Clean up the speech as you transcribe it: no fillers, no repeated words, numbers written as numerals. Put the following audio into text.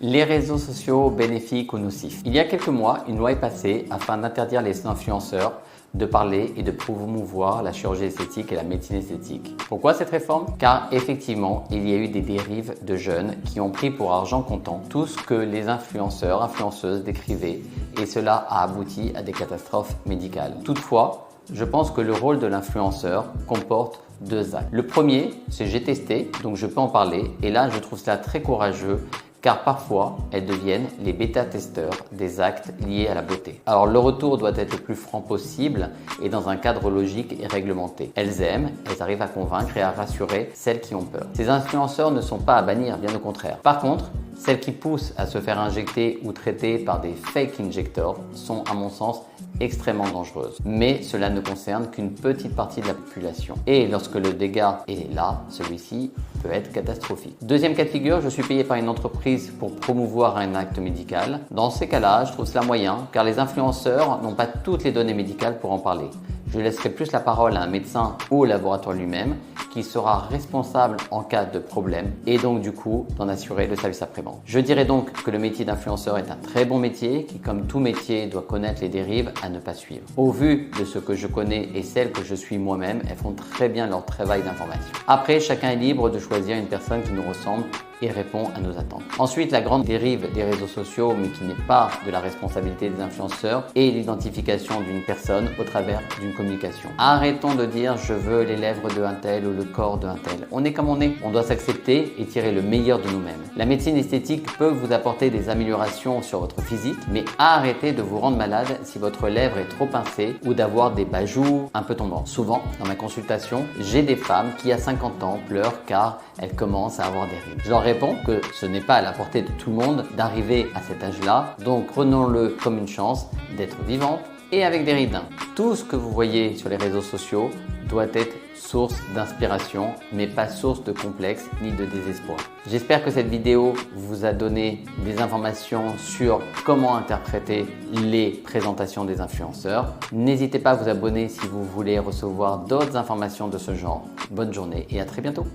Les réseaux sociaux bénéfiques ou nocifs. Il y a quelques mois, une loi est passée afin d'interdire les influenceurs de parler et de promouvoir la chirurgie esthétique et la médecine esthétique. Pourquoi cette réforme? Car effectivement, il y a eu des dérives de jeunes qui ont pris pour argent comptant tout ce que les influenceurs, influenceuses décrivaient et cela a abouti à des catastrophes médicales. Toutefois, je pense que le rôle de l'influenceur comporte deux actes. Le premier, c'est j'ai testé, donc je peux en parler et là je trouve cela très courageux car parfois elles deviennent les bêta-testeurs des actes liés à la beauté. Alors le retour doit être le plus franc possible et dans un cadre logique et réglementé. Elles aiment, elles arrivent à convaincre et à rassurer celles qui ont peur. Ces influenceurs ne sont pas à bannir, bien au contraire. Par contre, celles qui poussent à se faire injecter ou traiter par des fake injectors sont à mon sens extrêmement dangereuses. Mais cela ne concerne qu'une petite partie de la population. Et lorsque le dégât est là, celui-ci peut être catastrophique. Deuxième cas de figure, je suis payé par une entreprise pour promouvoir un acte médical. Dans ces cas-là, je trouve cela moyen car les influenceurs n'ont pas toutes les données médicales pour en parler. Je laisserai plus la parole à un médecin ou au laboratoire lui-même qui sera responsable en cas de problème et donc du coup d'en assurer le service après-vente. Je dirais donc que le métier d'influenceur est un très bon métier qui, comme tout métier, doit connaître les dérives à ne pas suivre. Au vu de ce que je connais et celles que je suis moi-même, elles font très bien leur travail d'information. Après, chacun est libre de choisir une personne qui nous ressemble et répond à nos attentes. Ensuite, la grande dérive des réseaux sociaux, mais qui n'est pas de la responsabilité des influenceurs, est l'identification d'une personne au travers d'une communication. Arrêtons de dire je veux les lèvres de un tel ou le corps de un tel. On est comme on est. On doit s'accepter et tirer le meilleur de nous-mêmes. La médecine esthétique peut vous apporter des améliorations sur votre physique, mais arrêtez de vous rendre malade si votre lèvre est trop pincée ou d'avoir des bajoux un peu tombants. Souvent, dans ma consultation, j'ai des femmes qui à 50 ans pleurent car elles commencent à avoir des rides. Je leur réponds que ce n'est pas à la portée de tout le monde d'arriver à cet âge-là, donc prenons-le comme une chance d'être vivante et avec des rides. Tout ce que vous voyez sur les réseaux sociaux doit être source d'inspiration, mais pas source de complexe ni de désespoir. J'espère que cette vidéo vous a donné des informations sur comment interpréter les présentations des influenceurs. N'hésitez pas à vous abonner si vous voulez recevoir d'autres informations de ce genre. Bonne journée et à très bientôt.